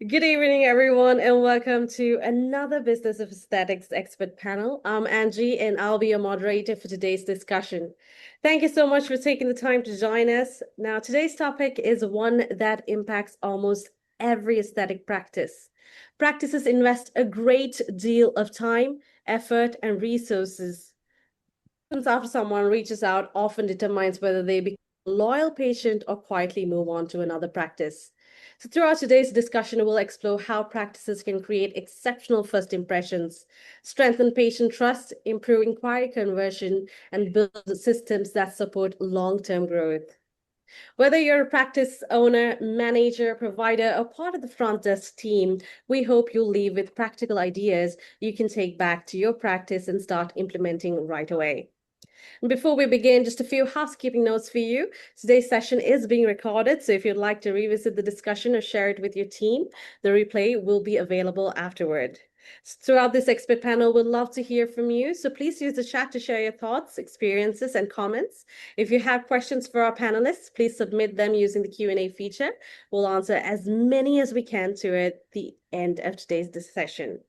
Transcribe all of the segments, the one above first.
Good evening, everyone, and welcome to another Business of Aesthetics expert panel. I'm Angie, and I'll be your moderator for today's discussion. Thank you so much for taking the time to join us. Now, today's topic is one that impacts almost every aesthetic practice. Practices invest a great deal of time, effort, and resources. After someone reaches out, often determines whether they become a loyal patient or quietly move on to another practice. So, throughout today's discussion, we'll explore how practices can create exceptional first impressions, strengthen patient trust, improve inquiry conversion, and build systems that support long term growth. Whether you're a practice owner, manager, provider, or part of the front desk team, we hope you'll leave with practical ideas you can take back to your practice and start implementing right away. Before we begin, just a few housekeeping notes for you. Today's session is being recorded, so if you'd like to revisit the discussion or share it with your team, the replay will be available afterward. Throughout this expert panel, we'd love to hear from you, so please use the chat to share your thoughts, experiences, and comments. If you have questions for our panelists, please submit them using the Q&A feature. We'll answer as many as we can to at the end of today's session.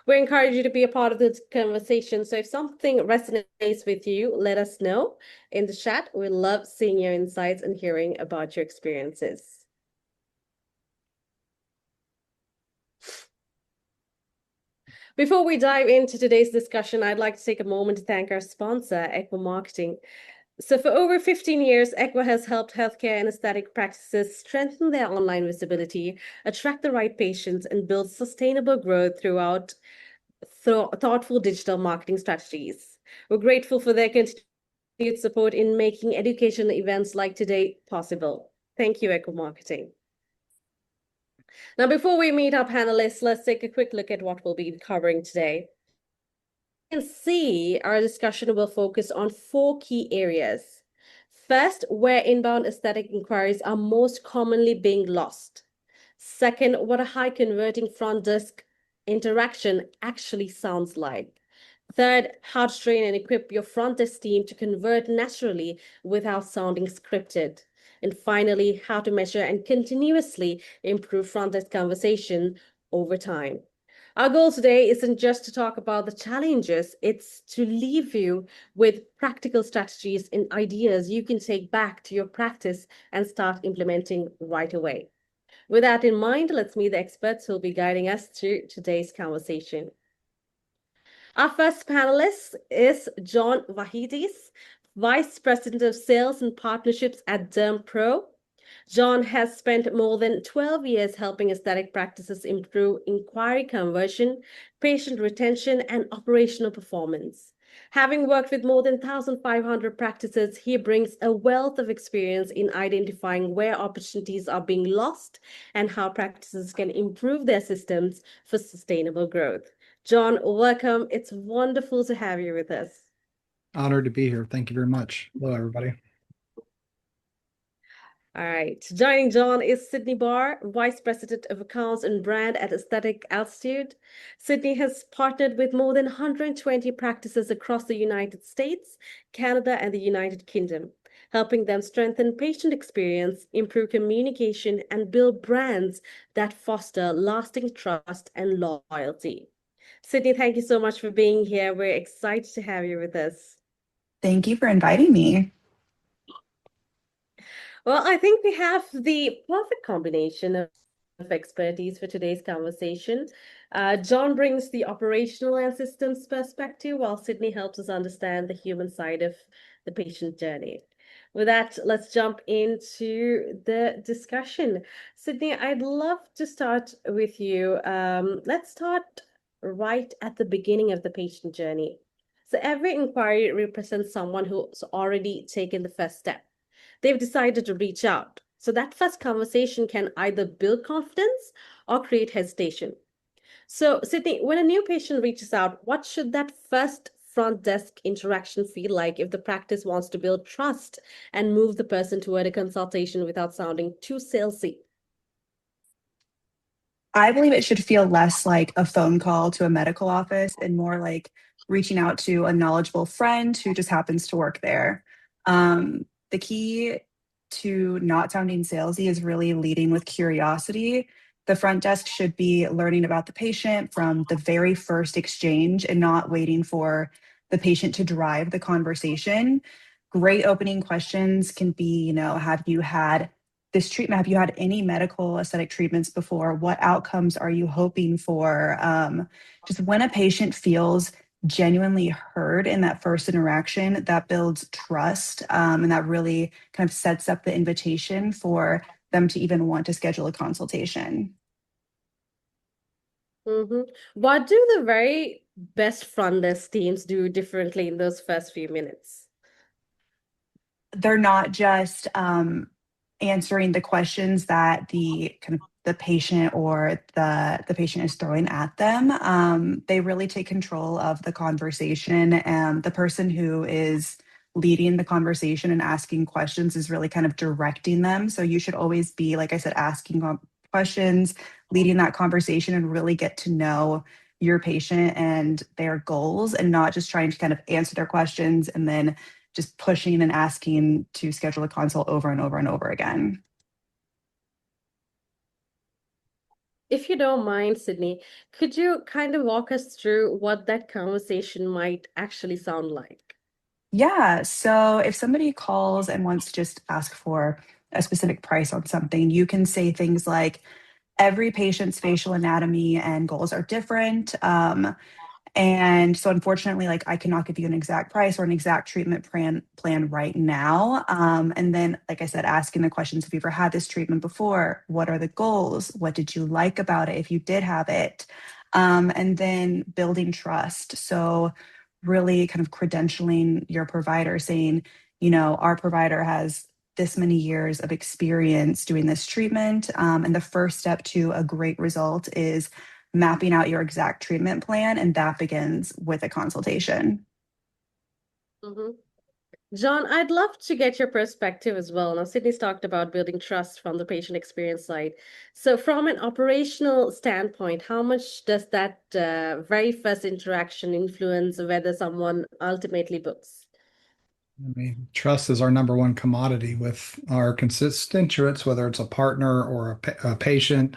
We encourage you to be a part of this conversation. So if something resonates with you, let us know in the chat. We love seeing your insights and hearing about your experiences. Before we dive into today's discussion, I'd like to take a moment to thank our sponsor, Equa Marketing. So for over 15 years, Equa has helped healthcare and aesthetic practices strengthen their online visibility, attract the right patients, and build sustainable growth throughout thoughtful digital marketing strategies. We're grateful for their continued support in making educational events like today possible. Thank you, Equa Marketing. Now, before we meet our panelists, let's take a quick look at what we'll be covering today. You can see our discussion will focus on 4 key areas. First, where inbound aesthetic inquiries are most commonly being lost. Second, what a high converting front desk interaction actually sounds like. Third, how to train and equip your front desk team to convert naturally without sounding scripted. And finally, how to measure and continuously improve front desk conversation over time. Our goal today isn't just to talk about the challenges, it's to leave you with practical strategies and ideas you can take back to your practice and start implementing right away. With that in mind, let's meet the experts who will be guiding us through today's conversation. Our first panelist is John Vahidis, Vice President of Sales and Partnerships at DermPro. John has spent more than 12 years helping aesthetic practices improve inquiry conversion, patient retention, and operational performance. Having worked with more than 1,500 practices, he brings a wealth of experience in identifying where opportunities are being lost and how practices can improve their systems for sustainable growth. John, welcome. It's wonderful to have you with us. Honored to be here. Thank you very much. Hello, everybody. All right. Joining John is Sydney Barr, Vice President of Accounts and Brand at Aesthetic Altitude. Sydney has partnered with more than 120 practices across the United States, Canada, and the United Kingdom, helping them strengthen patient experience, improve communication, and build brands that foster lasting trust and loyalty. Sydney, thank you so much for being here. We're excited to have you with us. Thank you for inviting me. Well, I think we have the perfect combination of expertise for today's conversation. John brings the operational and systems perspective, while Sydney helps us understand the human side of the patient journey. With that, let's jump into the discussion. Sydney, I'd love to start with you. Let's start right at the beginning of the patient journey. So every inquiry represents someone who's already taken the first step. They've decided to reach out. So that first conversation can either build confidence or create hesitation. So, Sydney, when a new patient reaches out, what should that first front desk interaction feel like if the practice wants to build trust and move the person toward a consultation without sounding too salesy? I believe it should feel less like a phone call to a medical office and more like reaching out to a knowledgeable friend who just happens to work there. The key to not sounding salesy is really leading with curiosity The front desk should be learning about the patient from the very first exchange and not waiting for the patient to drive the conversation. Great opening questions can be, have you had this treatment? Have you had any medical aesthetic treatments before? What outcomes are you hoping for? Just when a patient feels genuinely heard in that first interaction, that builds trust, and that really kind of sets up the invitation for them to even want to schedule a consultation. What do the very best front desk teams do differently in those first few minutes? They're not just answering the questions that the kind of the patient or the patient is throwing at them. They really take control of the conversation, and the person who is leading the conversation and asking questions is really kind of directing them. So you should always be, like I said, asking questions, leading that conversation, and really get to know your patient and their goals, and not just trying to kind of answer their questions and then just pushing and asking to schedule a consult over and over and over again. If you don't mind, Sydney, could you kind of walk us through what that conversation might actually sound like? Yeah. So if somebody calls and wants to just ask for a specific price on something, you can say things like, every patient's facial anatomy and goals are different. And so unfortunately, like I cannot give you an exact price or an exact treatment plan right now. And then, like I said, asking the questions, have you ever had this treatment before? What are the goals? What did you like about it if you did have it? And then building trust. So really kind of credentialing your provider, saying, our provider has this many years of experience doing this treatment. And the first step to a great result is mapping out your exact treatment plan, and that begins with a consultation. Mhm. John, I'd love to get your perspective as well. Now, Sydney's talked about building trust from the patient experience side. So, from an operational standpoint, how much does that very first interaction influence whether someone ultimately books? I mean, trust is our number one commodity with our constituents, whether it's a partner or a patient.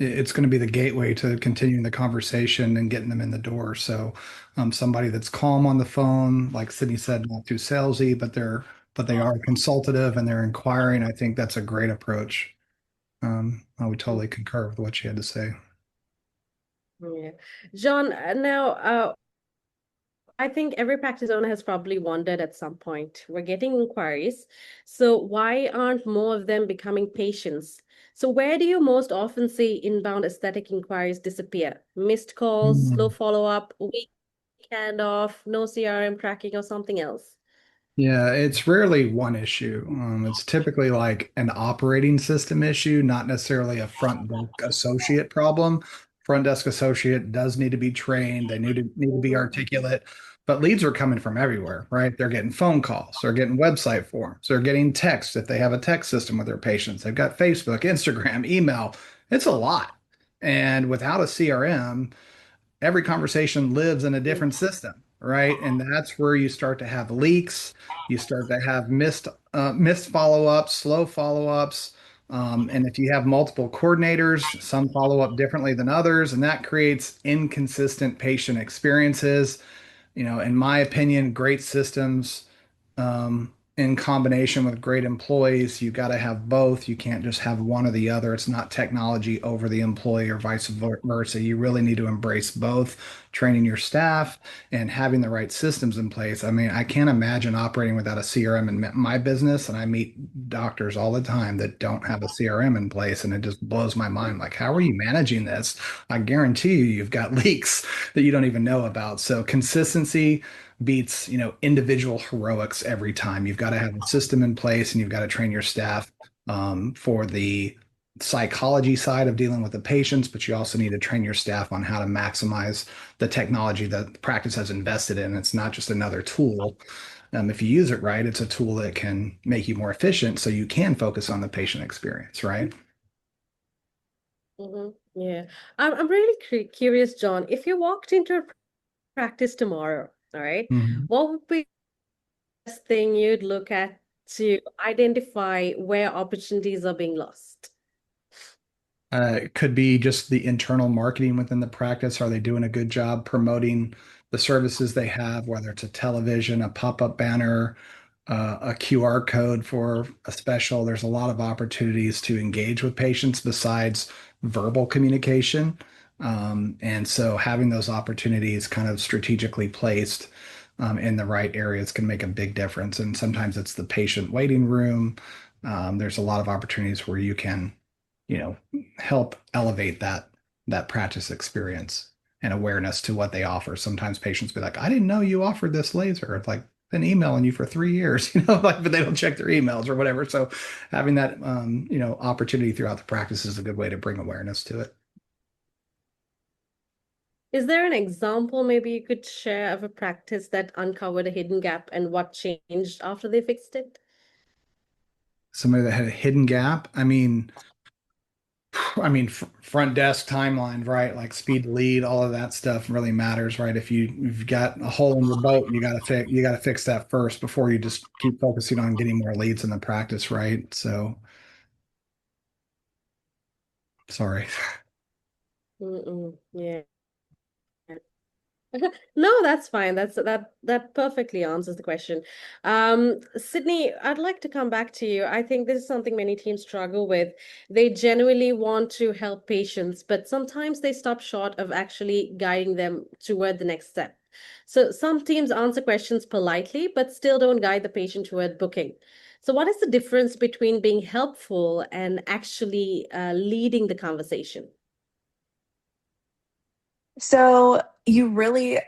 It's going to be the gateway to continuing the conversation and getting them in the door. So, somebody that's calm on the phone, like Sydney said, not too salesy, but they are consultative and they're inquiring. I think that's a great approach. I would totally concur with what you had to say. Yeah. John, now, I think every practice owner has probably wondered at some point. We're getting inquiries. So why aren't more of them becoming patients? So where do you most often see inbound aesthetic inquiries disappear? Missed calls, slow Mm. follow-up, weak handoff, no CRM tracking, or something else? Yeah, it's rarely one issue. It's typically like an operating system issue, not necessarily a front desk associate problem. Front desk associate does need to be trained. They need to be Mhm. articulate, but leads are coming from everywhere, right? They're getting phone calls, they're getting website forms, they're getting texts if they have a text system with their patients. They've got Facebook, Instagram, email. It's a lot. And without a CRM, every conversation lives in a different system, right? And that's where you start to have leaks. You start to have missed follow-ups, slow follow-ups. And if you have multiple coordinators, some follow up differently than others, and that creates inconsistent patient experiences. In my opinion, great systems in combination with great employees, you got to have both. You can't just have one or the other. It's not technology over the employee or vice versa. You really need to embrace both, training your staff and having the right systems in place. I mean, I can't imagine operating without a CRM in my business, and I meet doctors all the time that don't have a CRM in place, and it just blows my mind. Like, how are you managing this? I guarantee you've got leaks that you don't even know about. So consistency beats, individual heroics every time. You've got to have a system in place and you've got to train your staff for the psychology side of dealing with the patients, but you also need to train your staff on how to maximize the technology that the practice has invested in. It's not just another tool. If you use it right, it's a tool that can make you more efficient so you can focus on the patient experience, right? Yeah. I'm really curious, John. If you walked into a practice tomorrow, all right, Mhm. what would be the first thing you'd look at to identify where opportunities are being lost? It could be just the internal marketing within the practice. Are they doing a good job promoting the services they have, whether it's a television, a pop-up banner, a QR code for a special? There's a lot of opportunities to engage with patients besides verbal communication. And so having those opportunities kind of strategically placed in the right areas can make a big difference. And sometimes it's the patient waiting room. There's a lot of opportunities where you can, you know, help elevate that practice experience and awareness to what they offer. Sometimes patients be like, I didn't know you offered this laser. It's like been emailing you for 3 years, like, but they don't check their emails or whatever. So having that, opportunity throughout the practice is a good way to bring awareness to it. Is there an example maybe you could share of a practice that uncovered a hidden gap and what changed after they fixed it? Somebody that had a hidden gap. Front desk timeline, right? Like speed to lead, all of that stuff really matters, right? If you've got a hole in your boat, you got to fix that first before you just keep focusing on getting more leads in the practice, right? So, sorry. Yeah. No, that's fine. That perfectly answers the question. Sydney, I'd like to come back to you. I think this is something many teams struggle with. They genuinely want to help patients, but sometimes they stop short of actually guiding them toward the next step. So some teams answer questions politely, but still don't guide the patient toward booking. So what is the difference between being helpful and actually leading the conversation? So you really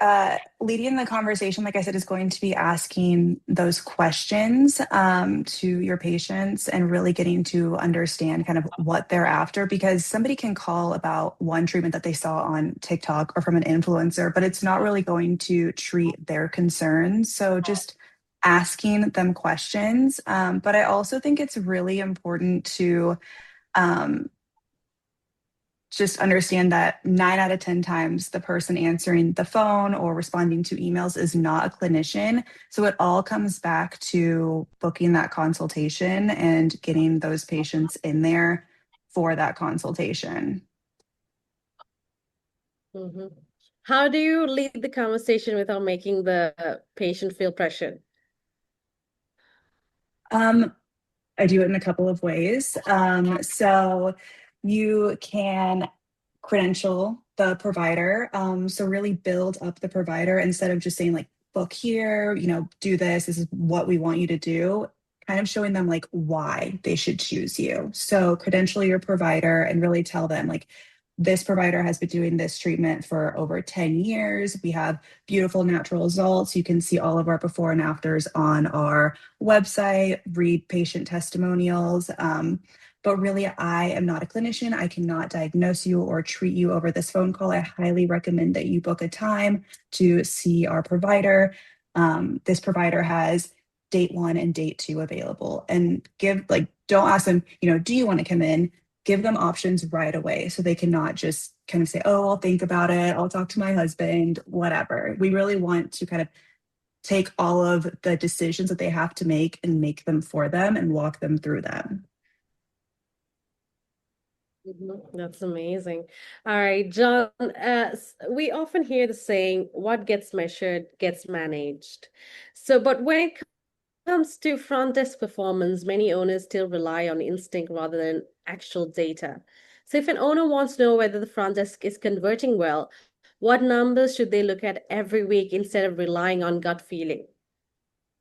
leading the conversation, like I said, is going to be asking those questions to your patients and really getting to understand kind of what they're after, because somebody can call about one treatment that they saw on TikTok or from an influencer, but it's not really going to treat their concerns. So just asking them questions. But I also think it's really important to um, just understand that 9 out of 10 times the person answering the phone or responding to emails is not a clinician. So it all comes back to booking that consultation and getting those patients in there for that consultation. Mhm. How do you lead the conversation without making the patient feel pressured? Um, I do it in a couple of ways. So you can credential the provider. So really build up the provider instead of just saying like, book here, do this. This is what we want you to do. Kind of showing them like why they should choose you. So credential your provider and really tell them like, this provider has been doing this treatment for over 10 years. We have beautiful natural results. You can see all of our before and afters on our website, read patient testimonials. But really, I am not a clinician. I cannot diagnose you or treat you over this phone call. I highly recommend that you book a time to see our provider. This provider has date 1 and date 2 available, and don't ask them, do you want to come in? Give them options right away so they cannot just kind of say, oh, I'll think about it. I'll talk to my husband, whatever. We really want to kind of take all of the decisions that they have to make and make them for them and walk them through them. That's amazing. All right, John, we often hear the saying, what gets measured gets managed. So, but when it comes to front desk performance, many owners still rely on instinct rather than actual data. So if an owner wants to know whether the front desk is converting well, what numbers should they look at every week instead of relying on gut feeling?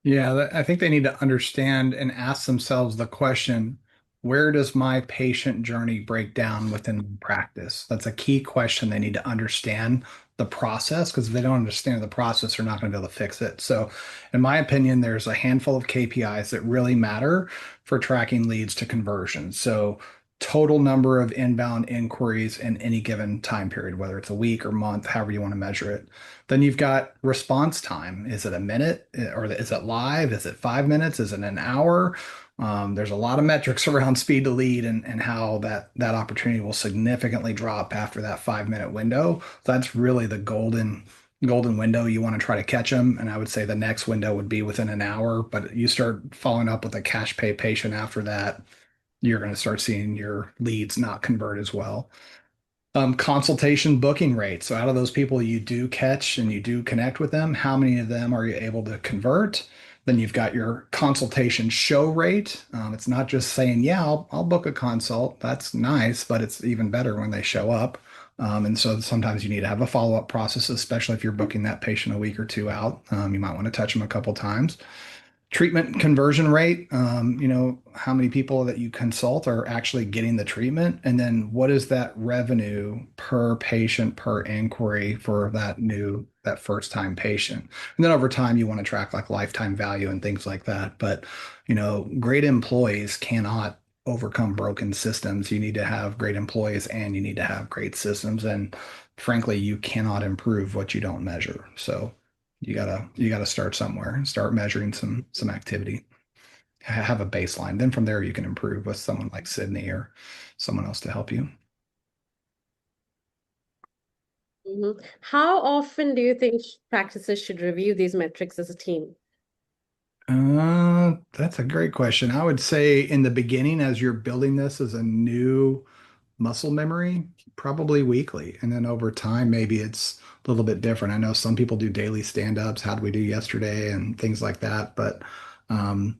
Yeah, I think they need to understand and ask themselves the question, where does my patient journey break down within practice? That's a key question. They need to understand the process, because if they don't understand the process, they're not going to be able to fix it. So, in my opinion, there's a handful of KPIs that really matter for tracking leads to conversion. So, total number of inbound inquiries in any given time period, whether it's a week or month, however you want to measure it. Then you've got response time. Is it a minute, or is it live? Is it 5 minutes? Is it an hour? There's a lot of metrics around speed to lead, and how that opportunity will significantly drop after that 5 minute window. So that's really the golden window. You want to try to catch them. And I would say the next window would be within an hour, but you start following up with a cash pay patient after that. you're going to start seeing your leads not convert as well. Consultation booking rate. So out of those people you do catch and you do connect with them, how many of them are you able to convert? Then you've got your consultation show rate. It's not just saying, yeah, I'll book a consult. That's nice, but it's even better when they show up. And so sometimes you need to have a follow-up process, especially if you're booking that patient a week or two out. You might want to touch them a couple times. Treatment conversion rate, how many people that you consult are actually getting the treatment, and then what is that revenue per patient per inquiry for that first time patient. And then over time you want to track like lifetime value and things like that. But great employees cannot overcome broken systems. You need to have great employees and you need to have great systems, and frankly you cannot improve what you don't measure. So you gotta start somewhere and start measuring some activity. Have a baseline. Then from there you can improve with someone like Sydney or someone else to help you. How often do you think practices should review these metrics as a team? That's a great question. I would say in the beginning, as you're building this as a new muscle memory, probably weekly. And then over time, maybe it's a little bit different. I know some people do daily stand-ups. How did we do yesterday and things like that. But um,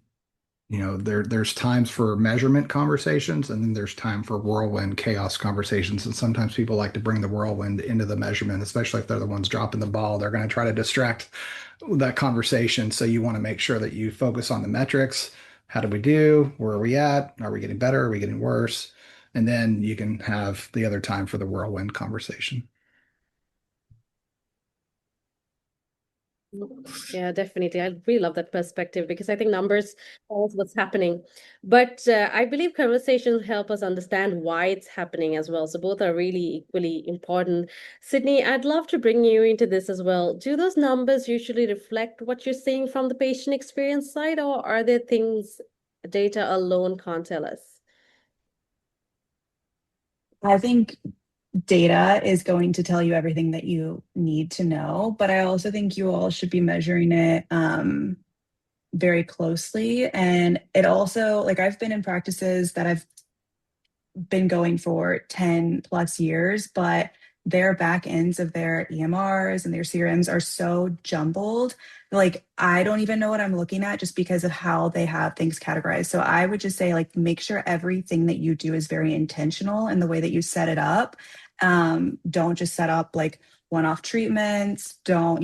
there's times for measurement conversations and then there's time for whirlwind chaos conversations. And sometimes people like to bring the whirlwind into the measurement, especially if they're the ones dropping the ball. They're going to try to distract that conversation. So you want to make sure that you focus on the metrics. How did we do? Where are we at? Are we getting better? Are we getting worse? And then you can have the other time for the whirlwind conversation. Yeah, definitely. I really love that perspective because I think numbers tell us what's happening. But I believe conversations help us understand why it's happening as well. So both are really equally important. Sydney, I'd love to bring you into this as well. Do those numbers usually reflect what you're seeing from the patient experience side, or are there things data alone can't tell us? I think data is going to tell you everything that you need to know, but I also think you all should be measuring it very closely. And it also, like, I've been in practices that I've been going for 10 plus years, but their back ends of their EMRs and their CRMs are so jumbled. Like, I don't even know what I'm looking at just because of how they have things categorized. So I would just say, like, make sure everything that you do is very intentional in the way that you set it up. Don't just set up like one-off treatments. Don't,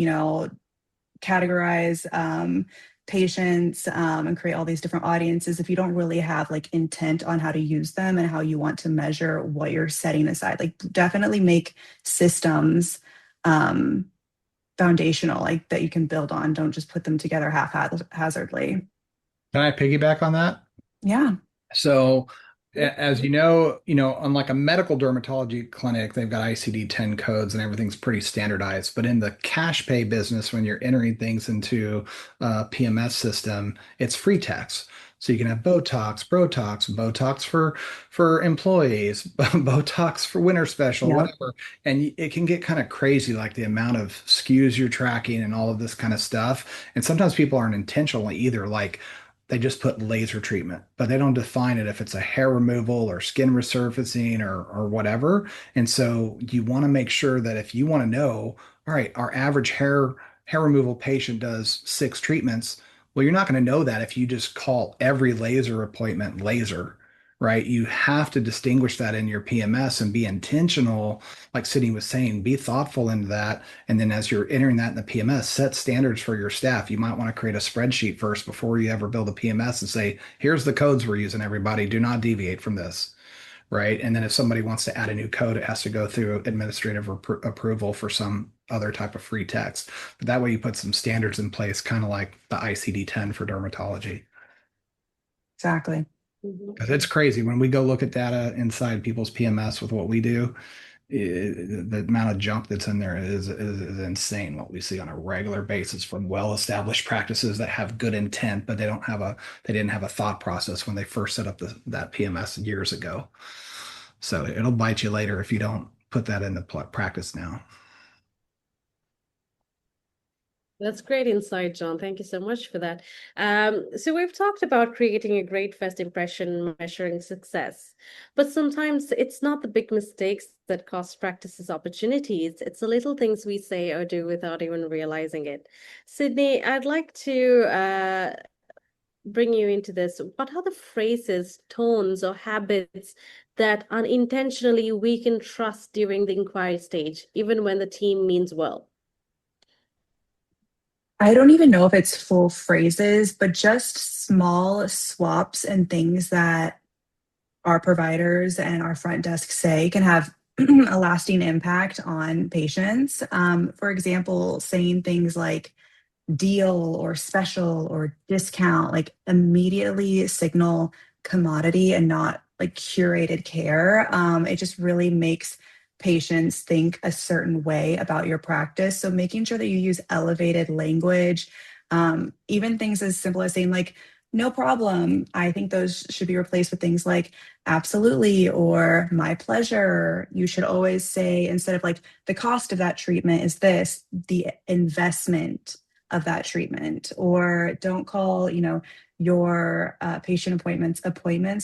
categorize patients and create all these different audiences if you don't really have like intent on how to use them and how you want to measure what you're setting aside. Like, definitely make systems foundational, like that you can build on. Don't just put them together haphazardly. Can I piggyback on that? Yeah. So, as unlike a medical dermatology clinic, they've got ICD-10 codes and everything's pretty standardized. But in the cash pay business, when you're entering things into a PMS system, it's free text. So you can have Botox for employees, Botox for winter special, Yep. whatever. And it can get kind of crazy, like the amount of SKUs you're tracking and all of this kind of stuff. And sometimes people aren't intentionally either. Like, they just put laser treatment, but they don't define it if it's a hair removal or skin resurfacing or whatever. And so you want to make sure that if you want to know, all right, our average hair removal patient does 6 treatments. Well, you're not going to know that if you just call every laser appointment laser, right? You have to distinguish that in your PMS and be intentional, like Sydney was saying, be thoughtful into that. And then as you're entering that in the PMS, set standards for your staff. You might want to create a spreadsheet first before you ever build a PMS and say, here's the codes we're using, everybody. Do not deviate from this. Right. And then if somebody wants to add a new code, it has to go through administrative approval for some other type of free text. But that way you put some standards in place, kind of like the ICD-10 for dermatology. Exactly. Because it's crazy when we go look at data inside people's PMS with what we do. The amount of junk that's in there is insane. What we see on a regular basis from well-established practices that have good intent, but they didn't have a thought process when they first set up that PMS years ago. So it'll bite you later if you don't put that into practice now. That's great insight, John. Thank you so much for that. So we've talked about creating a great first impression, measuring success, but sometimes it's not the big mistakes that cost practices opportunities. It's the little things we say or do without even realizing it. Sydney, I'd like to bring you into this. What are the phrases, tones, or habits that unintentionally weaken trust during the inquiry stage, even when the team means well? I don't even know if it's full phrases, but just small swaps and things that our providers and our front desk say can have a lasting impact on patients. For example, saying things like deal or special or discount, like immediately signal commodity and not like curated care. It just really makes patients think a certain way about your practice. So making sure that you use elevated language, even things as simple as saying like, no problem. I think those should be replaced with things like absolutely or my pleasure. You should always say, instead of like the cost of that treatment is this, the investment of that treatment. Or don't call, your patient appointments.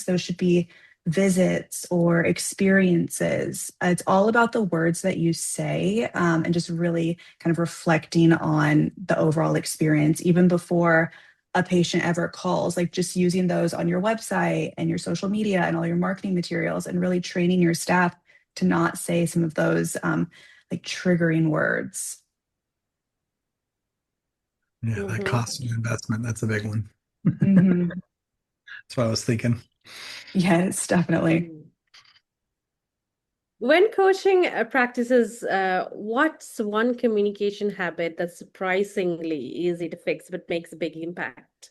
Those should be visits or experiences. It's all about the words that you say, and just really kind of reflecting on the overall experience, even before a patient ever calls, like just using those on your website and your social media and all your marketing materials, and really training your staff to not say some of those like triggering words. Yeah, that Mm-hmm. cost of investment, that's a big one. Hmm. That's what I was thinking. Yes, definitely. When coaching practices, what's one communication habit that's surprisingly easy to fix but makes a big impact?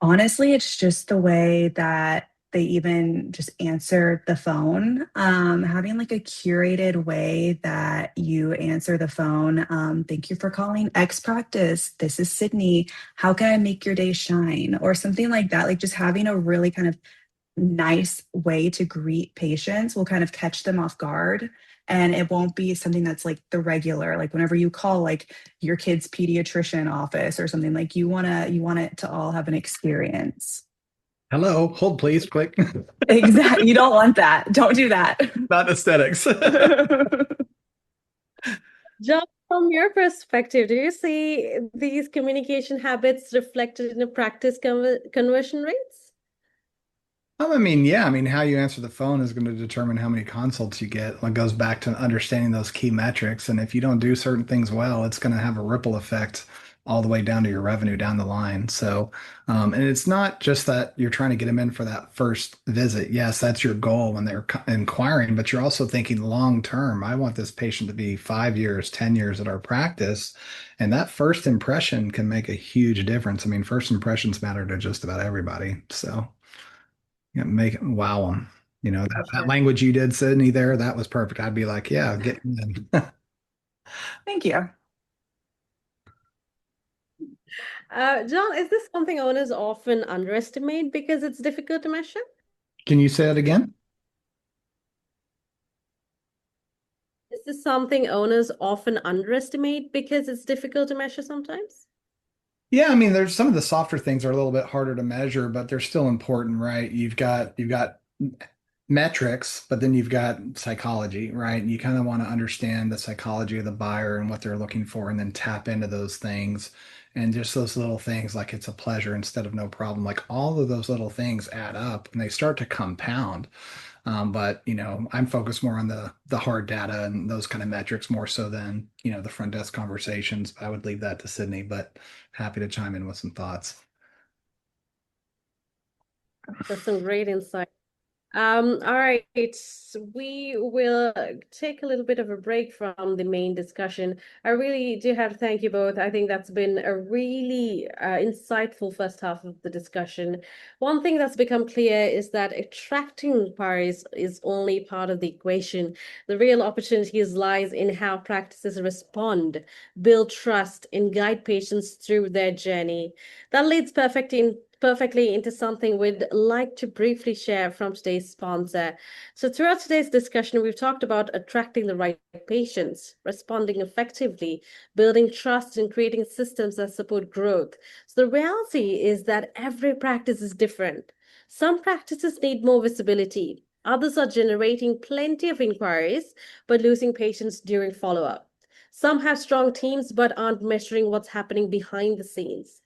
Honestly, it's just the way that they even just answer the phone. Having like a curated way that you answer the phone. Thank you for calling X Practice. This is Sydney. How can I make your day shine? Or something like that. Like just having a really kind of nice way to greet patients will kind of catch them off guard. And it won't be something that's like the regular, like whenever you call like your kid's pediatrician office or something, like you want it to all have an experience. Hello, hold please, click. Exactly. You don't want that. Don't do that. Not aesthetics. John, from your perspective, do you see these communication habits reflected in the practice conversion rates? I mean, yeah, I mean, how you answer the phone is going to determine how many consults you get. It goes back to understanding those key metrics. And if you don't do certain things well, it's going to have a ripple effect all the way down to your revenue down the line. So, and it's not just that you're trying to get them in for that first visit. Yes, that's your goal when they're inquiring, but you're also thinking long term. I want this patient to be 5 years, 10 years at our practice. And that first impression can make a huge difference. I mean, first impressions matter to just about everybody. So, yeah, make it wow them. For That sure. language you did, Sydney, there, that was perfect. I'd be like, yeah, get in. Thank you. John, is this something owners often underestimate because it's difficult to measure? Can you say that again? Is this something owners often underestimate because it's difficult to measure sometimes? Yeah, I mean, there's some of the softer things are a little bit harder to measure, but they're still important, right? You've got metrics, but then you've got psychology, right? And you kind of want to understand the psychology of the buyer and what they're looking for, and then tap into those things. And just those little things like it's a pleasure instead of no problem, like all of those little things add up and they start to compound. But I'm focused more on the hard data and those kind of metrics more so than the front desk conversations. I would leave that to Sydney, but happy to chime in with some thoughts. That's some great insight. All right, we will take a little bit of a break from the main discussion. I really do have to thank you both. I think that's been a really insightful first half of the discussion. One thing that's become clear is that attracting inquiries is only part of the equation. The real opportunities lies in how practices respond, build trust, and guide patients through their journey. That leads perfectly perfectly into something we'd like to briefly share from today's sponsor. So, throughout today's discussion, we've talked about attracting the right patients, responding effectively, building trust, and creating systems that support growth. So, the reality is that every practice is different. Some practices need more visibility, others are generating plenty of inquiries, but losing patients during follow up. Some have strong teams but aren't measuring what's happening behind the scenes.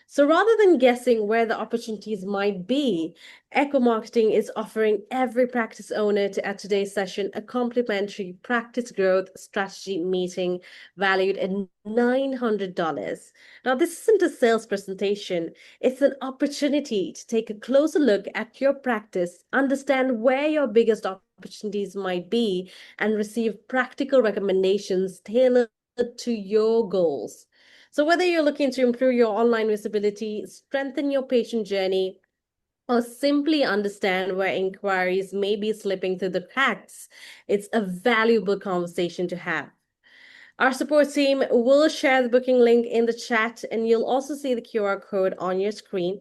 So rather than guessing where the opportunities might be, Echo Marketing is offering every practice owner at today's session a complimentary practice growth strategy meeting valued at $900. Now, this isn't a sales presentation, it's an opportunity to take a closer look at your practice, understand where your biggest opportunities might be, and receive practical recommendations tailored to your goals. So whether you're looking to improve your online visibility, strengthen your patient journey, or simply understand where inquiries may be slipping through the cracks, it's a valuable conversation to have. Our support team will share the booking link in the chat, and you'll also see the QR code on your screen.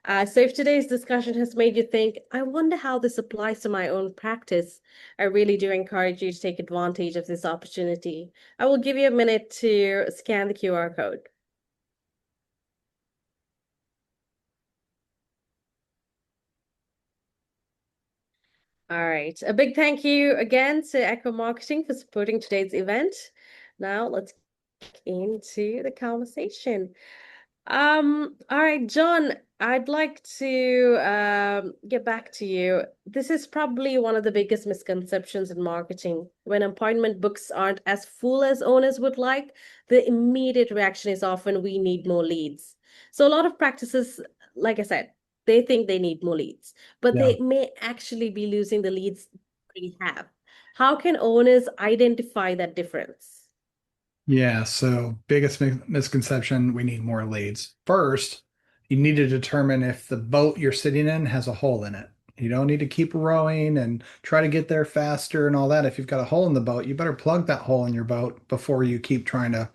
So if today's discussion has made you think, I wonder how this applies to my own practice, I really do encourage you to take advantage of this opportunity. I will give you a minute to scan the QR code. All right. A big thank you again to Echo Marketing for supporting today's event. Now let's get into the conversation. All right, John, I'd like to get back to you. This is probably one of the biggest misconceptions in marketing. When appointment books aren't as full as owners would like, the immediate reaction is often we need more leads. So a lot of practices, like I said, they think they need more leads, but Yeah. they may actually be losing the leads they already have. How can owners identify that difference? Yeah, so biggest misconception, we need more leads. First, you need to determine if the boat you're sitting in has a hole in it. You don't need to keep rowing and try to get there faster and all that. If you've got a hole in the boat, you better plug that hole in your boat before you keep trying to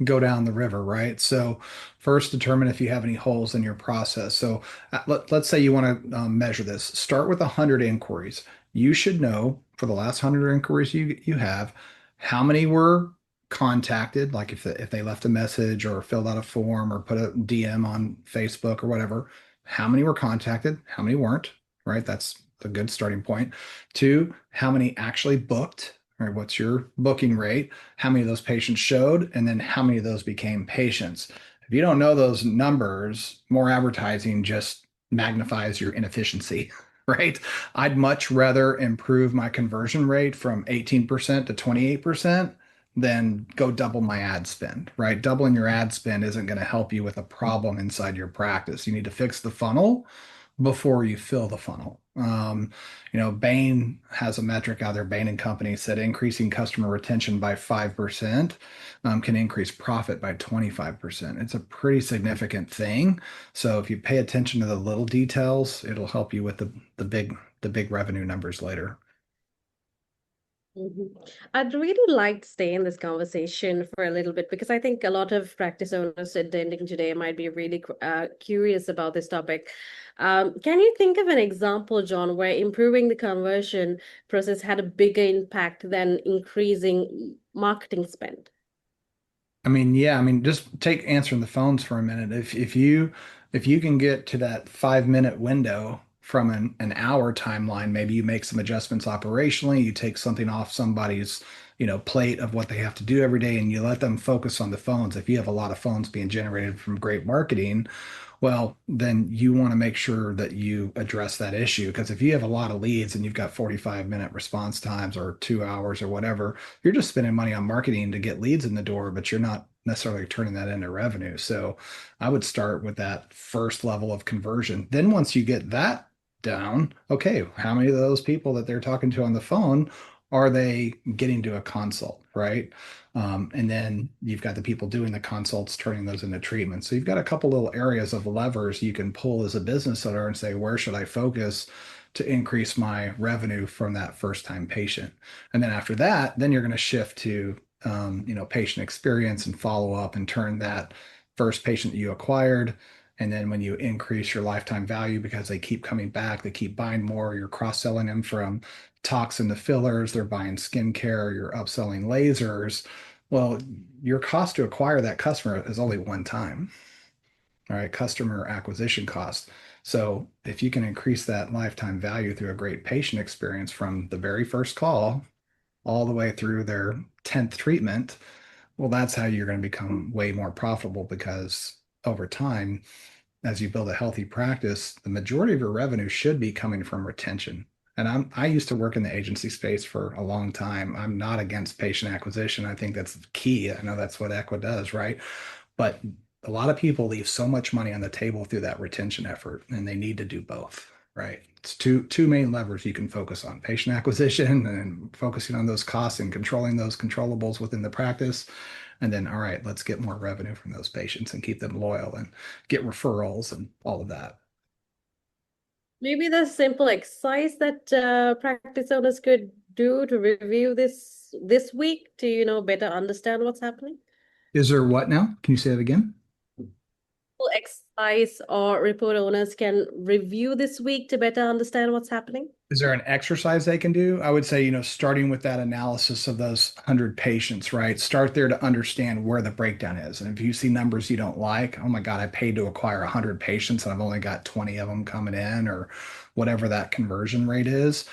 go down the river, right? So first determine if you have any holes in your process. So let's say you want to measure this. Start with 100 inquiries. You should know for the last 100 inquiries you have, how many were contacted, like if they left a message or filled out a form or put a DM on Facebook or whatever, how many were contacted, how many weren't, right? That's a good starting point. Two, how many actually booked, right? What's your booking rate? How many of those patients showed? And then how many of those became patients? If you don't know those numbers, more advertising just magnifies your inefficiency. Right? I'd much rather improve my conversion rate from 18% to 28% then go double my ad spend, right? Doubling your ad spend isn't going to help you with a problem inside your practice. You need to fix the funnel before you fill the funnel. Bain has a metric out there. Bain and Company said increasing customer retention by 5% can increase profit by 25%. It's a pretty significant thing. So if you pay attention to the little details, it'll help you with the big revenue numbers later. Mhm. I'd really like to stay in this conversation for a little bit because I think a lot of practice owners attending today might be really curious about this topic. Can you think of an example, John, where improving the conversion process had a bigger impact than increasing marketing spend? I mean, yeah, I mean, just take answering the phones for a minute. If you can get to that 5 minute window from an hour timeline, maybe you make some adjustments operationally, you take something off somebody's, plate of what they have to do every day, and you let them focus on the phones. If you have a lot of phones being generated from great marketing, well, then you want to make sure that you address that issue. Because if you have a lot of leads and you've got 45-minute response times or 2 hours or whatever, you're just spending money on marketing to get leads in the door, but you're not necessarily turning that into revenue. So I would start with that first level of conversion. Then once you get that down, okay, how many of those people that they're talking to on the phone are they getting to a consult, right? And then you've got the people doing the consults, turning those into treatments. So you've got a couple little areas of levers you can pull as a business owner and say, where should I focus to increase my revenue from that first time patient? And then after that, then you're going to shift to, patient experience and follow up and turn that first patient that you acquired And then when you increase your lifetime value because they keep coming back, they keep buying more, you're cross-selling them from toxin to fillers, they're buying skincare, you're upselling lasers. Well, your cost to acquire that customer is only one time. All right, customer acquisition cost. So if you can increase that lifetime value through a great patient experience from the very first call all the way through their 10th treatment, well, that's how you're going to become way more profitable because over time, as you build a healthy practice, the majority of your revenue should be coming from retention. And I used to work in the agency space for a long time. I'm not against patient acquisition. I think that's key. I know that's what Equa does, right? But a lot of people leave so much money on the table through that retention effort, and they need to do both, right? It's two main levers you can focus on: patient acquisition and focusing on those costs and controlling those controllables within the practice. And then, all right, let's get more revenue from those patients and keep them loyal and get referrals and all of that. Maybe the simple exercise that practice owners could do to review this week to, better understand what's happening. Is there what now? Can you say that again? Exercise or report owners can review this week to better understand what's happening? Is there an exercise they can do? I would say, starting with that analysis of those 100 patients, right? Start there to understand where the breakdown is. And if you see numbers you don't like, oh my God, I paid to acquire 100 patients and I've only got 20 of them coming in, or whatever that conversion rate is,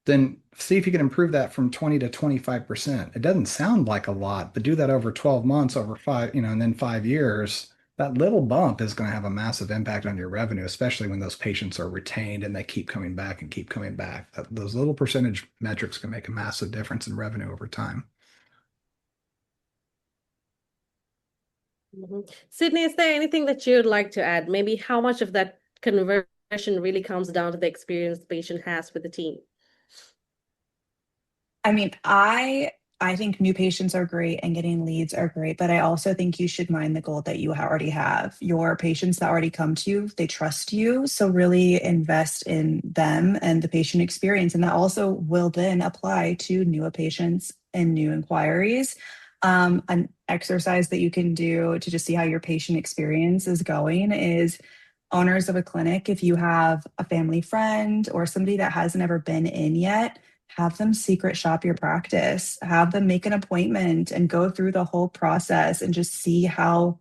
then see if you can improve that from 20 to 25%. It doesn't sound like a lot, but do that over 12 months, over five, and then 5 years. That little bump is going to have a massive impact on your revenue, especially when those patients are retained and they keep coming back and keep coming back. Those little percentage metrics can make a massive difference in revenue over time. Sydney, is there anything that you'd like to add? Maybe how much of that conversion really comes down to the experience the patient has with the team? I mean, I think new patients are great and getting leads are great, but I also think you should mind the goal that you already have. Your patients that already come to you, they trust you. So really invest in them and the patient experience. And that also will then apply to newer patients and new inquiries. An exercise that you can do to just see how your patient experience is going is owners of a clinic, if you have a family friend or somebody that hasn't ever been in yet, have them secret shop your practice, have them make an appointment and go through the whole process and just see how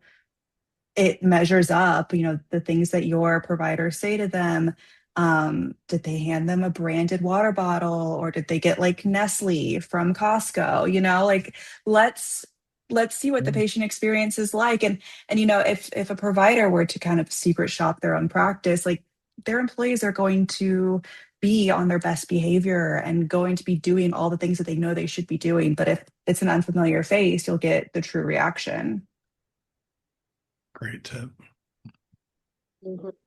it measures up, the things that your providers say to them. Did they hand them a branded water bottle, or did they get like Nestle from Costco? Let's see what the patient experience is like. And if a provider were to kind of secret shop their own practice, like their employees are going to be on their best behavior and going to be doing all the things that they know they should be doing. But if it's an unfamiliar face, you'll get the true reaction. Great tip.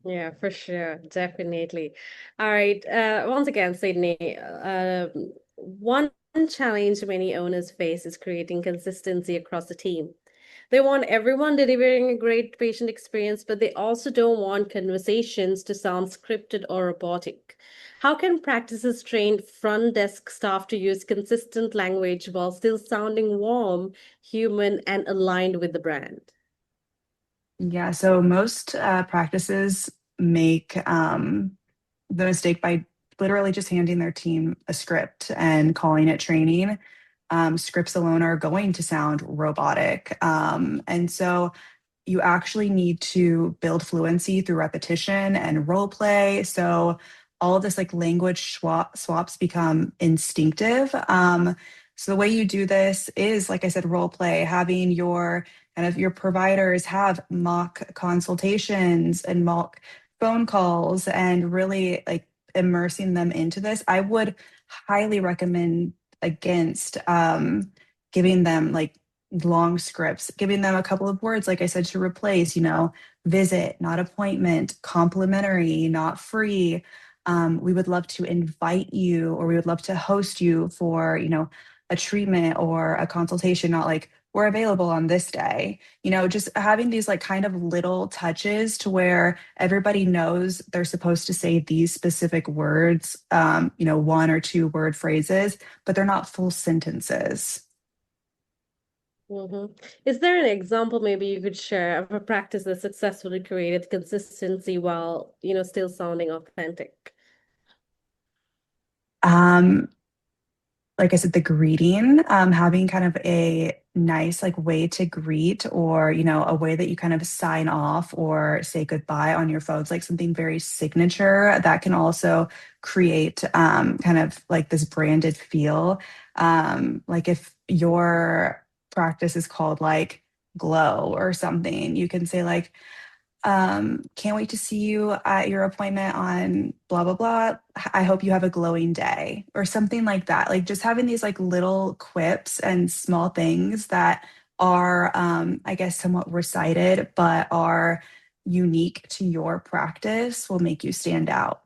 Yeah, for sure. Definitely. All right. Once again, Sydney, one challenge many owners face is creating consistency across the team. They want everyone delivering a great patient experience, but they also don't want conversations to sound scripted or robotic. How can practices train front desk staff to use consistent language while still sounding warm, human, and aligned with the brand? Yeah, so most practices make the mistake by literally just handing their team a script and calling it training. Scripts alone are going to sound robotic. And so you actually need to build fluency through repetition and role play. So all of this like language swaps become instinctive. So the way you do this is, like I said, role play, having your providers have mock consultations and mock phone calls and really like immersing them into this. I would highly recommend against giving them like long scripts, giving them a couple of words, like I said, to replace, visit, not appointment, complimentary, not free. We would love to invite you, or we would love to host you for, a treatment or a consultation, not like we're available on this day. Just having these like kind of little touches to where everybody knows they're supposed to say these specific words, 1 or 2 word phrases, but they're not full sentences. Is there an example maybe you could share of a practice that successfully created consistency while, still sounding authentic? Um, like I said, the greeting, having kind of a nice like way to greet, or a way that you kind of sign off or say goodbye on your phones, like something very signature that can also create kind of like this branded feel. Like if your practice is called like Glow or something, you can say like, can't wait to see you at your appointment on blah blah blah. I hope you have a glowing day, or something like that. Like just having these like little quips and small things that are I guess somewhat recited but are unique to your practice will make you stand out.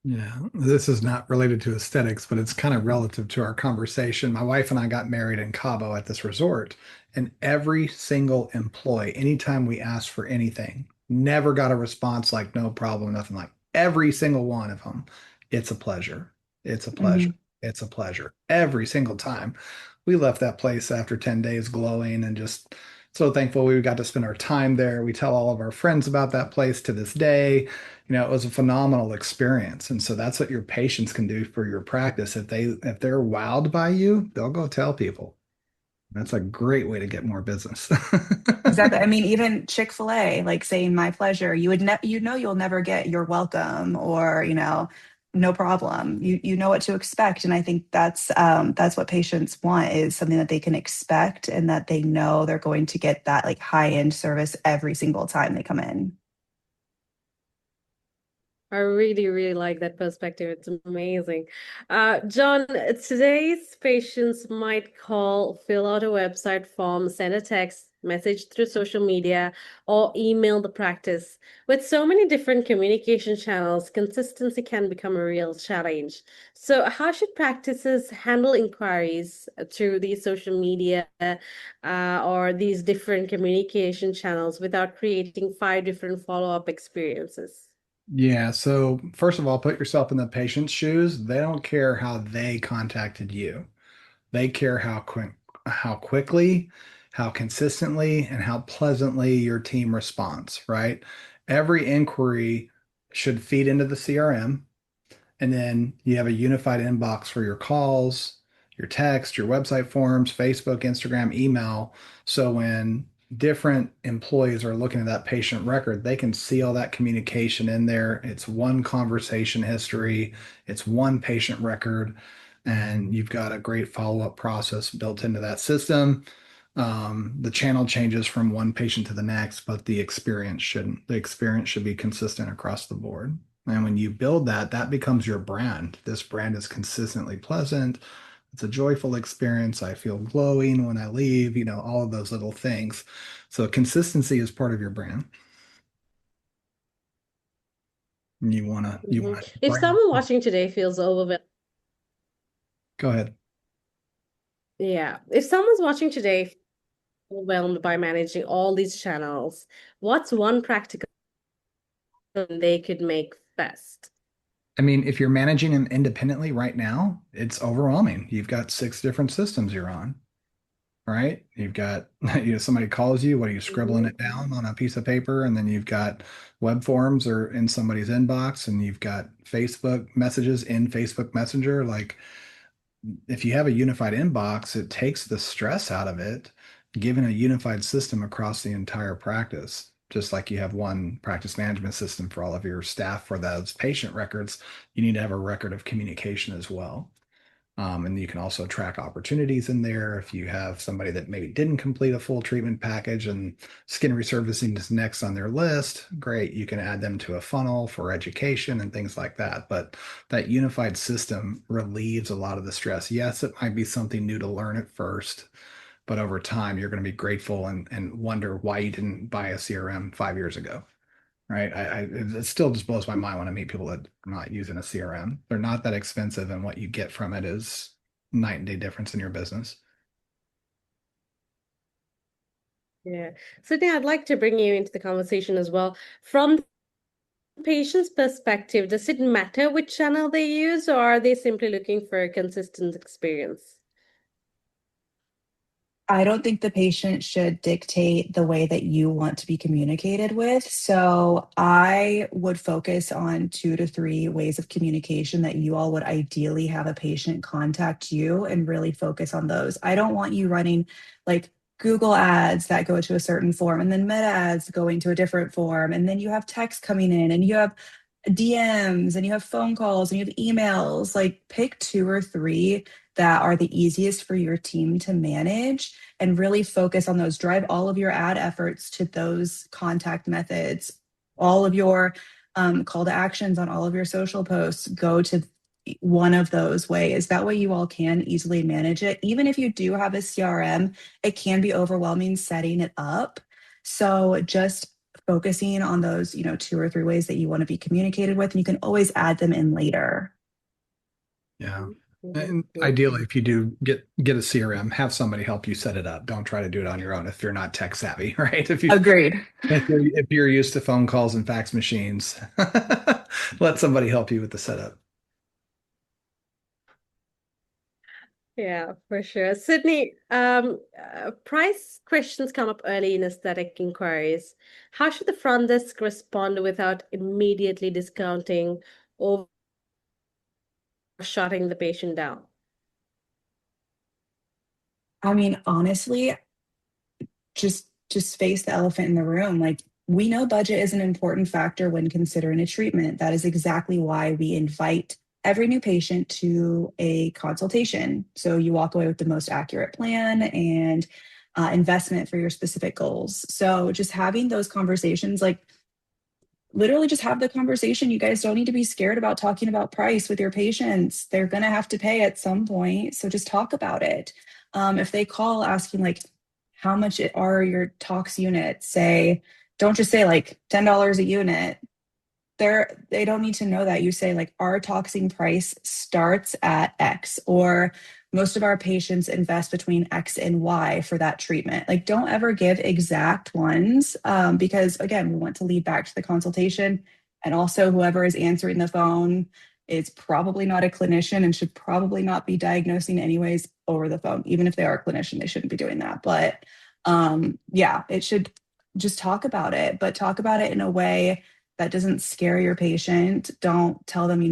Yeah, this is not related to aesthetics, but it's kind of relative to our conversation. My wife and I got married in Cabo at this resort, and every single employee, anytime we asked for anything, never got a response like no problem, nothing. Like every single one of them. It's a pleasure. It's a pleasure. Mhm. It's a pleasure. Every single time. We left that place after 10 days glowing and just so thankful we got to spend our time there. We tell all of our friends about that place to this day. It was a phenomenal experience. And so that's what your patients can do for your practice. If they're wowed by you, they'll go tell people. That's a great way to get more business. Exactly. I mean, even Chick-fil-A, like saying my pleasure, you'll never get you're welcome, or, no problem. You know what to expect. And I think that's what patients want, is something that they can expect and that they know they're going to get that like high-end service every single time they come in. I really, really like that perspective. It's amazing. John, today's patients might call, fill out a website form, send a text message through social media, or email the practice. With so many different communication channels, consistency can become a real challenge. So, how should practices handle inquiries through these social media or these different communication channels without creating five different follow-up experiences? Yeah, so first of all, put yourself in the patient's shoes. They don't care how they contacted you. They care how quickly, how consistently, and how pleasantly your team responds, right? Every inquiry should feed into the CRM. And then you have a unified inbox for your calls, your text, your website forms, Facebook, Instagram, email. So when different employees are looking at that patient record, they can see all that communication in there. It's one conversation history, it's one patient record, and you've got a great follow-up process built into that system. The channel changes from one patient to the next, but the experience shouldn't. The experience should be consistent across the board. And when you build that, that becomes your brand. This brand is consistently pleasant. It's a joyful experience. I feel glowing when I leave, all of those little things. So consistency is part of your brand. And you want to If brand. someone watching today feels overwhelmed, Go ahead. yeah, if someone's watching today overwhelmed by managing all these channels, what's one practical thing they could make fast? I mean, if you're managing them independently right now, it's overwhelming. You've got six different systems you're on, right? You've got, somebody calls you, what are you scribbling Hmm. it down on a piece of paper? And then you've got web forms or in somebody's inbox, and you've got Facebook messages in Facebook Messenger. Like, if you have a unified inbox, it takes the stress out of it, given a unified system across the entire practice. Just like you have one practice management system for all of your staff for those patient records, you need to have a record of communication as well. And you can also track opportunities in there. If you have somebody that maybe didn't complete a full treatment package and skin resurfacing is next on their list, great. You can add them to a funnel for education and things like that. But that unified system relieves a lot of the stress. Yes, it might be something new to learn at first, but over time, you're going to be grateful and wonder why you didn't buy a CRM 5 years ago. Right. It still just blows my mind when I meet people that are not using a CRM. They're not that expensive, and what you get from it is night and day difference in your business. Yeah. Sydney, I'd like to bring you into the conversation as well. From the patient's perspective, does it matter which channel they use, or are they simply looking for a consistent experience? I don't think the patient should dictate the way that you want to be communicated with. So I would focus on 2 to 3 ways of communication that you all would ideally have a patient contact you and really focus on those. I don't want you running like Google ads that go to a certain form and then meta ads going to a different form. And then you have text coming in and you have DMs and you have phone calls and you have emails. Like pick 2 or 3 that are the easiest for your team to manage and really focus on those. Drive all of your ad efforts to those contact methods. All of your call to actions on all of your social posts go to one of those ways. That way you all can easily manage it. Even if you do have a CRM, it can be overwhelming setting it up. So just focusing on those, 2 or 3 ways that you want to be communicated with, and you can always add them in later. Yeah. Mhm. And ideally, if you do get a CRM, have somebody help you set it up. Don't try to do it on your own if you're not tech savvy, right? Agreed. If you're used to phone calls and fax machines, let somebody help you with the setup. Yeah, for sure. Sydney, price questions come up early in aesthetic inquiries. How should the front desk respond without immediately discounting or shutting the patient down? I mean, honestly, just face the elephant in the room. Like we know budget is an important factor when considering a treatment. That is exactly why we invite every new patient to a consultation. So you walk away with the most accurate plan and investment for your specific goals. So just having those conversations, like literally just have the conversation. You guys don't need to be scared about talking about price with your patients. They're going to have to pay at some point. So just talk about it. If they call asking like, how much are your tox units? Say, don't just say like $10 a unit. They don't need to know that. You say like our toxing price starts at X, or most of our patients invest between X and Y for that treatment. Like don't ever give exact ones, because again, we want to lead back to the consultation. And also whoever is answering the phone is probably not a clinician and should probably not be diagnosing anyways over the phone. Even if they are a clinician, they shouldn't be doing that. But yeah, it should just talk about it, but talk about it in a way that doesn't scare your patient. Don't tell them,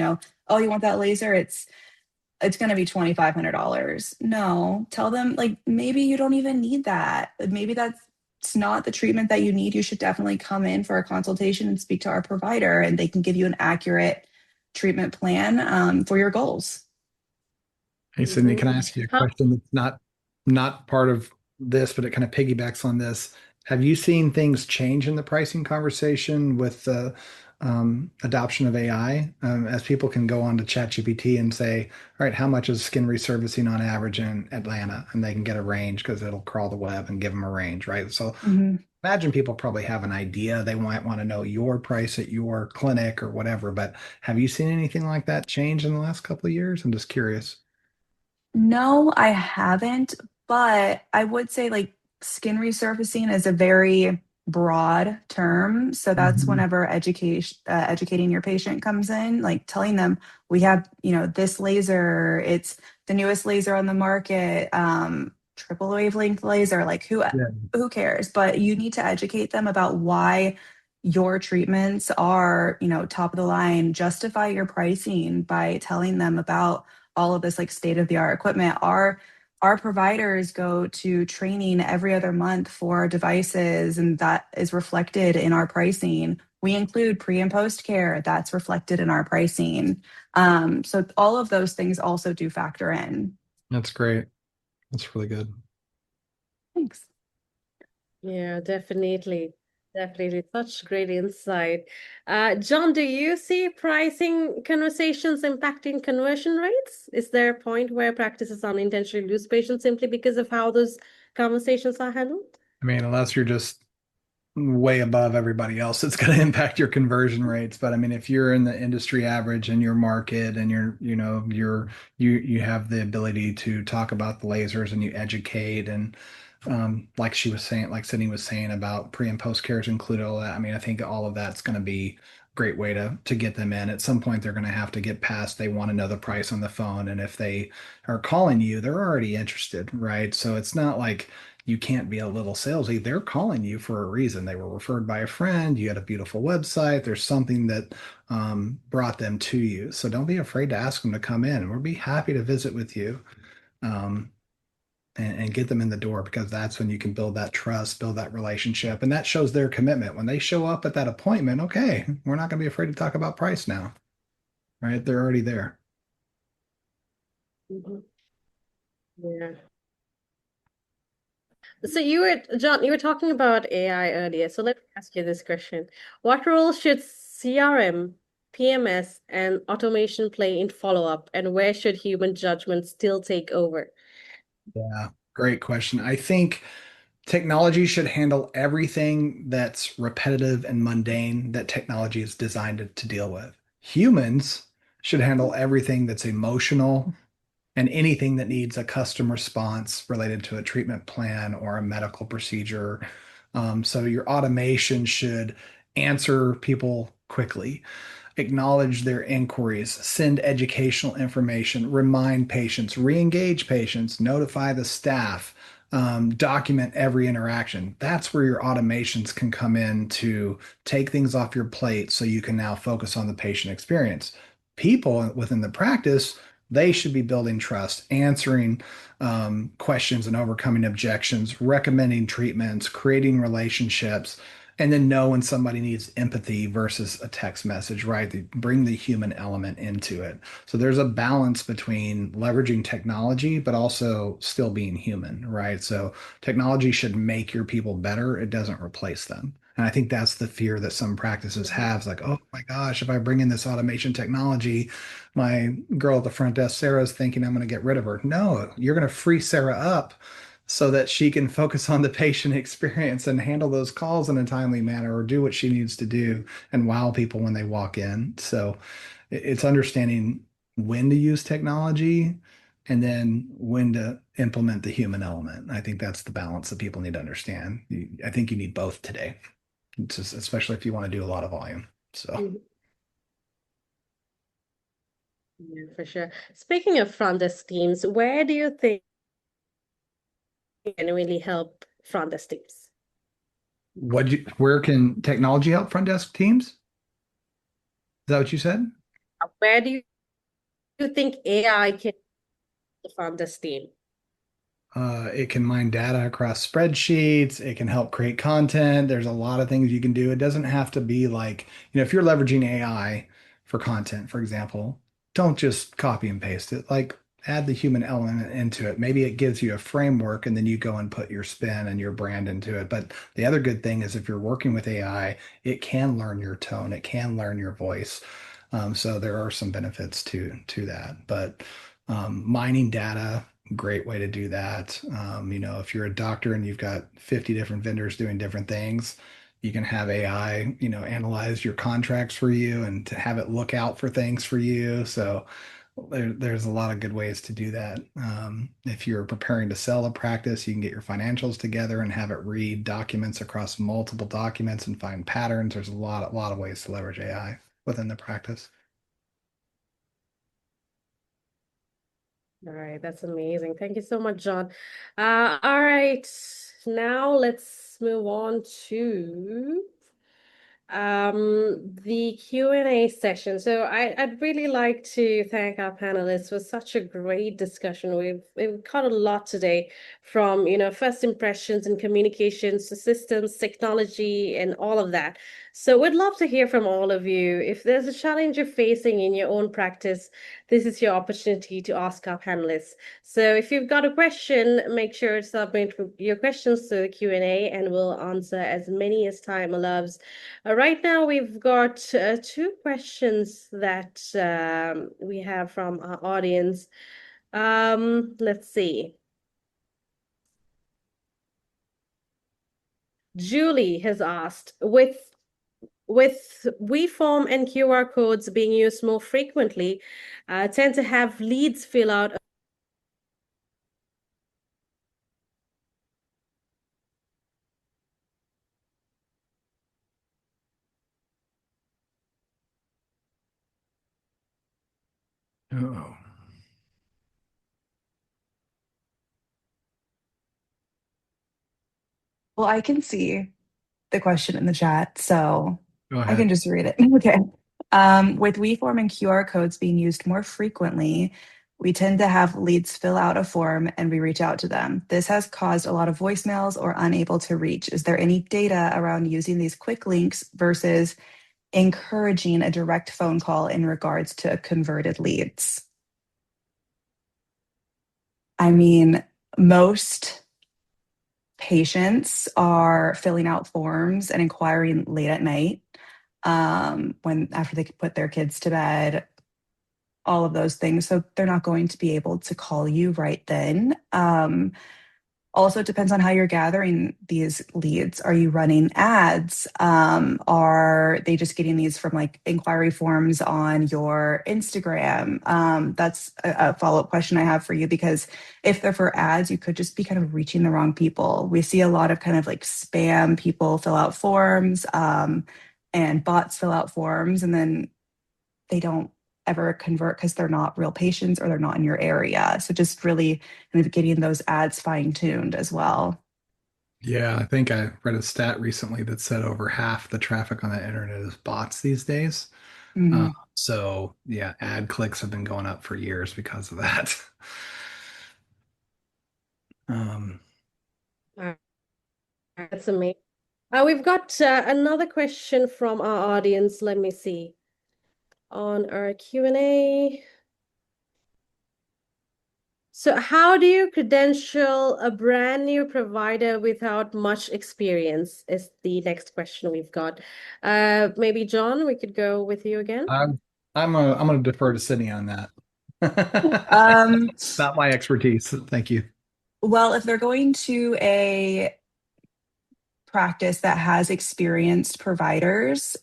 oh, you want that laser? It's going to be $2,500. No, tell them like maybe you don't even need that. Maybe that's not the treatment that you need. You should definitely come in for a consultation and speak to our provider, and they can give you an accurate treatment plan for your goals. Hey, Sydney, Mhm. can I ask you a question that's not part of this, but it kind of piggybacks on this? Have you seen things change in the pricing conversation with the adoption of AI? As people can go on to ChatGPT and say, all right, how much is skin resurfacing on average in Atlanta? And they can get a range because it'll crawl the web and give them a range, right? So Mhm. imagine people probably have an idea. They might want to know your price at your clinic or whatever, but have you seen anything like that change in the last couple of years? I'm just curious. No, I haven't, but I would say like skin resurfacing is a very broad term. So that's Mhm. whenever educating your patient comes in, like telling them we have, this laser, it's the newest laser on the market, triple wavelength laser, like Yeah. who cares? But you need to educate them about why your treatments are, top of the line. Justify your pricing by telling them about all of this like state of the art equipment. Our providers go to training every other month for devices, and that is reflected in our pricing. We include pre and post care, that's reflected in our pricing. So all of those things also do factor in. That's great. That's really good. Thanks. Yeah, definitely. Definitely. Such great insight. John, do you see pricing conversations impacting conversion rates? Is there a point where practices unintentionally lose patients simply because of how those conversations are handled? I mean, unless you're just way above everybody else, it's going to impact your conversion rates. But I mean, if you're in the industry average in your market and you have the ability to talk about the lasers and you educate and like she was saying, like Sydney was saying about pre and post cares included all that. I mean, I think all of that's going to be great way to get them in. At some point, they're going to have to get past, they want to know the price on the phone. And if they are calling you, they're already interested, right? So it's not like you can't be a little salesy. They're calling you for a reason. They were referred by a friend. You had a beautiful website. There's something that brought them to you. So don't be afraid to ask them to come in. We'll be happy to visit with you. Um, and get them in the door, because that's when you can build that trust, build that relationship, and that shows their commitment. When they show up at that appointment, okay, we're not going to be afraid to talk about price now, right? They're already there. Mhm. Yeah. So John, you were talking about AI earlier. So let me ask you this question. What role should CRM, PMS, and automation play in follow-up, and where should human judgment still take over? Yeah, great question. I think technology should handle everything that's repetitive and mundane that technology is designed to deal with. Humans should handle everything that's emotional and anything that needs a custom response related to a treatment plan or a medical procedure. So your automation should answer people quickly, acknowledge their inquiries, send educational information, remind patients, re-engage patients, notify the staff, document every interaction. That's where your automations can come in to take things off your plate so you can now focus on the patient experience. People within the practice, they should be building trust, answering questions and overcoming objections, recommending treatments, creating relationships, and then know when somebody needs empathy versus a text message, right? They bring the human element into it. So there's a balance between leveraging technology, but also still being human, right? So technology should make your people better. It doesn't replace them. And I think that's the fear that some practices Mhm. have. It's like, oh my gosh, if I bring in this automation technology, my girl at the front desk, Sarah, is thinking I'm going to get rid of her. No, you're going to free Sarah up so that she can focus on the patient experience and handle those calls in a timely manner, or do what she needs to do and wow people when they walk in. So it's understanding when to use technology and then when to implement the human element. I think that's the balance that people need to understand. I think you need both today, especially if you want to do a lot of volume. So. Mhm. Yeah, for sure. Speaking of front desk teams, where do you think can really help front desk teams? Where can technology help front desk teams? Is that what you said? Where do you think AI can help the front desk team? It can mine data across spreadsheets. It can help create content. There's a lot of things you can do. It doesn't have to be like, if you're leveraging AI for content, for example, don't just copy and paste it. Like, add the human element into it. Maybe it gives you a framework and then you go and put your spin and your brand into it. But the other good thing is if you're working with AI, it can learn your tone, it can learn your voice. So there are some benefits to that. But mining data, great way to do that. If you're a doctor and you've got 50 different vendors doing different things, you can have AI, analyze your contracts for you and to have it look out for things for you. So there's a lot of good ways to do that. If you're preparing to sell a practice, you can get your financials together and have it read documents across multiple documents and find patterns. There's a lot of ways to leverage AI within the practice. All right, that's amazing. Thank you so much, John. All right, now let's move on to the Q&A session. So I'd really like to thank our panelists for such a great discussion. We've covered a lot today, from first impressions and communications to systems, technology, and all of that. So we'd love to hear from all of you. If there's a challenge you're facing in your own practice, this is your opportunity to ask our panelists. So if you've got a question, make sure to submit your questions to the Q&A, and we'll answer as many as time allows. Right now, we've got two questions that we have from our audience. Let's see. Julie has asked, with WeForm and QR codes being used more frequently, tend to have leads fill out. Well, I can see the question in the chat, so Go I ahead. can just read it. Okay. With WeForm and QR codes being used more frequently, we tend to have leads fill out a form and we reach out to them. This has caused a lot of voicemails or unable to reach. Is there any data around using these quick links versus encouraging a direct phone call in regards to converted leads? I mean, most patients are filling out forms and inquiring late at night when after they put their kids to bed, all of those things. So they're not going to be able to call you right then. Also, it depends on how you're gathering these leads. Are you running ads? Are they just getting these from like inquiry forms on your Instagram? That's a follow-up question I have for you, because if they're for ads, you could just be kind of reaching the wrong people. We see a lot of kind of like spam people fill out forms, and bots fill out forms, and then they don't ever convert because they're not real patients or they're not in your area. So just really kind of getting those ads fine tuned as well. Yeah, I think I read a stat recently that said over half the traffic on the internet is bots these days. Mhm. So yeah, ad clicks have been going up for years because of that. Um, All right, that's amazing. We've got another question from our audience. Let me see. On our Q&A. So how do you credential a brand new provider without much experience is the next question we've got. Maybe John, we could go with you again. I'm gonna defer to Sydney on that. Um, Not my expertise. Thank you. well, if they're going to a practice that has experienced providers,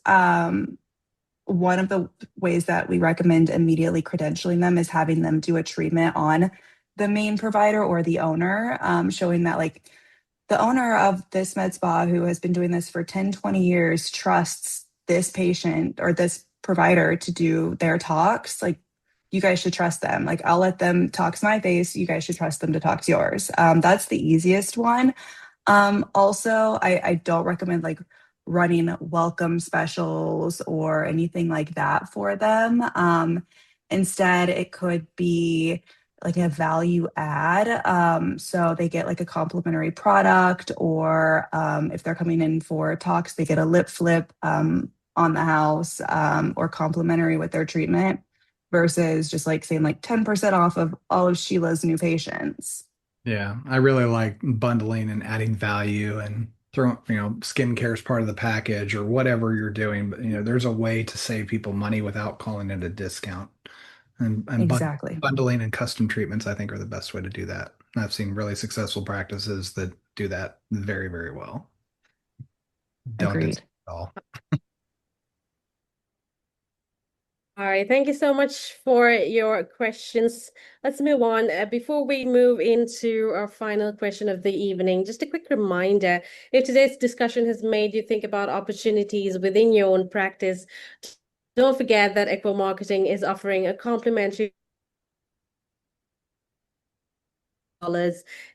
one of the ways that we recommend immediately credentialing them is having them do a treatment on the main provider or the owner, showing that like the owner of this med spa who has been doing this for 10, 20 years trusts this patient or this provider to do their talks. Like, you guys should trust them. Like, I'll let them talk to my face. You guys should trust them to talk to yours. That's the easiest one. Also, I don't recommend like running welcome specials or anything like that for them. Instead, it could be like a value add. So they get like a complimentary product, or if they're coming in for talks, they get a lip flip on the house, or complimentary with their treatment, versus just like saying like 10% off of all of Sheila's new patients. Yeah, I really like bundling and adding value and throwing, skincare is part of the package or whatever you're doing. But there's a way to save people money without calling it a discount. And Exactly. bundling and custom treatments, I think, are the best way to do that. I've seen really successful practices that do that very, very well. Don't discount Agreed. at all. All right, thank you so much for your questions. Let's move on. Before we move into our final question of the evening, just a quick reminder, if today's discussion has made you think about opportunities within your own practice, don't forget that Equal Marketing is offering a complimentary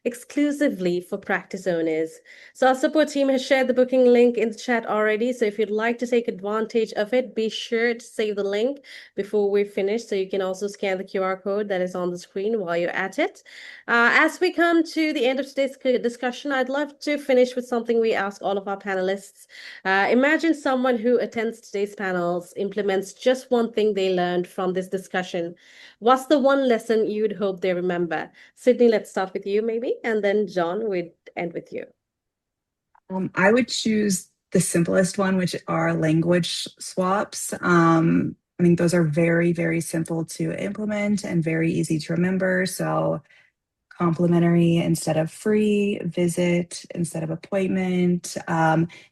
exclusively for practice owners. So our support team has shared the booking link in the chat already. So if you'd like to take advantage of it, be sure to save the link before we finish. So you can also scan the QR code that is on the screen while you're at it. As we come to the end of today's discussion, I'd love to finish with something we ask all of our panelists. Imagine someone who attends today's panels, implements just one thing they learned from this discussion. What's the one lesson you'd hope they remember? Sydney, let's start with you maybe, and then John, we'd end with you. I would choose the simplest one, which are language swaps. I think those are very, very simple to implement and very easy to remember. So, complimentary instead of free, visit instead of appointment,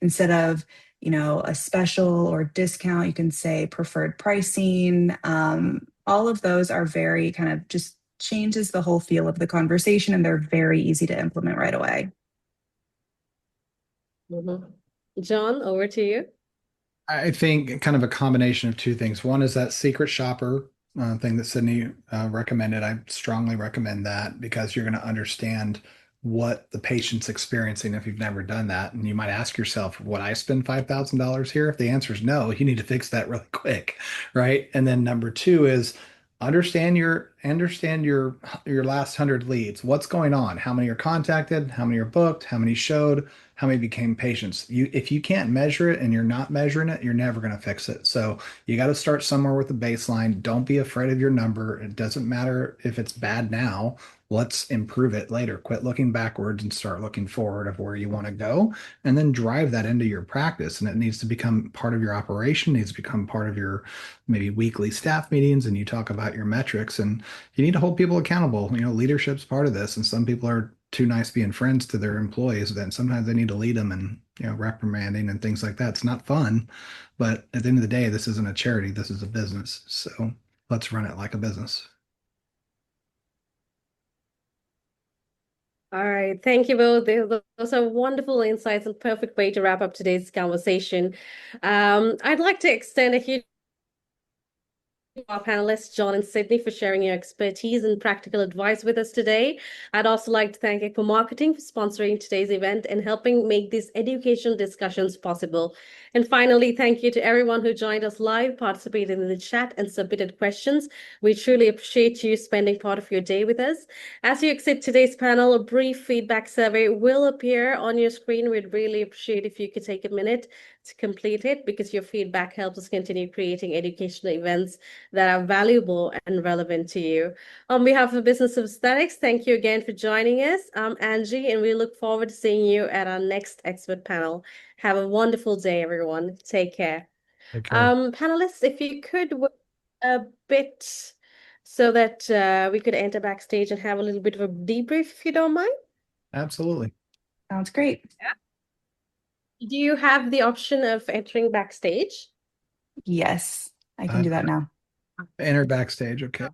instead of a special or discount, you can say preferred pricing. All of those are very kind of just changes the whole feel of the conversation, and they're very easy to implement right away. Mhm. John, over to you. I think kind of a combination of two things. One is that secret shopper thing that Sydney recommended. I strongly recommend that because you're going to understand what the patient's experiencing if you've never done that. And you might ask yourself, would I spend $5,000 here? If the answer is no, you need to fix that really quick, right? And then number two is understand your last 100 leads. What's going on? How many are contacted? How many are booked? How many showed? How many became patients? If you can't measure it and you're not measuring it, you're never going to fix it. So you got to start somewhere with a baseline. Don't be afraid of your number. It doesn't matter if it's bad now. Let's improve it later. Quit looking backwards and start looking forward of where you want to go, and then drive that into your practice. And it needs to become part of your operation, needs to become part of your maybe weekly staff meetings, and you talk about your metrics, and you need to hold people accountable. Leadership's part of this, and some people are too nice being friends to their employees. Then sometimes they need to lead them and reprimanding and things like that. It's not fun, but at the end of the day, this isn't a charity. This is a business. So let's run it like a business. All right, thank you both. Those are wonderful insights and perfect way to wrap up today's conversation. I'd like to extend a huge our panelists, John and Sydney, for sharing your expertise and practical advice with us today. I'd also like to thank ECMO Marketing for sponsoring today's event and helping make these educational discussions possible. And finally, thank you to everyone who joined us live, participated in the chat, and submitted questions. We truly appreciate you spending part of your day with us. As you exit today's panel, a brief feedback survey will appear on your screen. We'd really appreciate if you could take a minute to complete it, because your feedback helps us continue creating educational events that are valuable and relevant to you. On behalf of Business of Aesthetics, thank you again for joining us. I'm Angie, and we look forward to seeing you at our next expert panel. Have a wonderful day, everyone. Take care. Take care. Panelists, if you could wait a bit so that we could enter backstage and have a little bit of a debrief, if you don't mind. Absolutely. Sounds great. Do you have the option of entering backstage? Yes, I can do that now. Enter backstage. Okay.